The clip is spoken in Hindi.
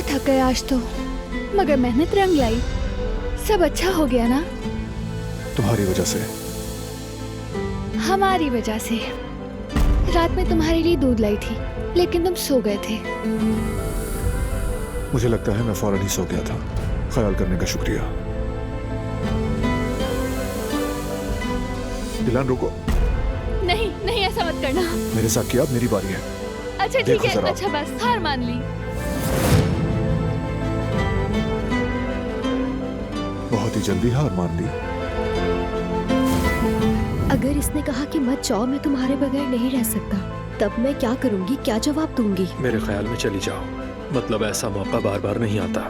बड़ा थक गए आज तो, मगर मेहनत रंग लाई। सब अच्छा हो गया ना? तुम्हारी वजह से। हमारी वजह से। रात में तुम्हारे लिए दूध लाई थी, लेकिन तुम सो गए थे। मुझे लगता है मैं फौरन ही सो गया था। ख्याल करने का शुक्रिया। दिलान रुको। नहीं नहीं, ऐसा मत करना। मेरे साथ किया, अब मेरी बारी है। अच्छा ठीक देखो है, जरा। अच्छा बस हार मान ली। बहुत ही जल्दी हार मान ली। अगर इसने कहा कि मत जाओ, मैं तुम्हारे बगैर नहीं रह सकता, तब मैं क्या करूंगी, क्या जवाब दूंगी? मेरे ख्याल में चली जाओ, मतलब ऐसा मौका बार बार नहीं आता।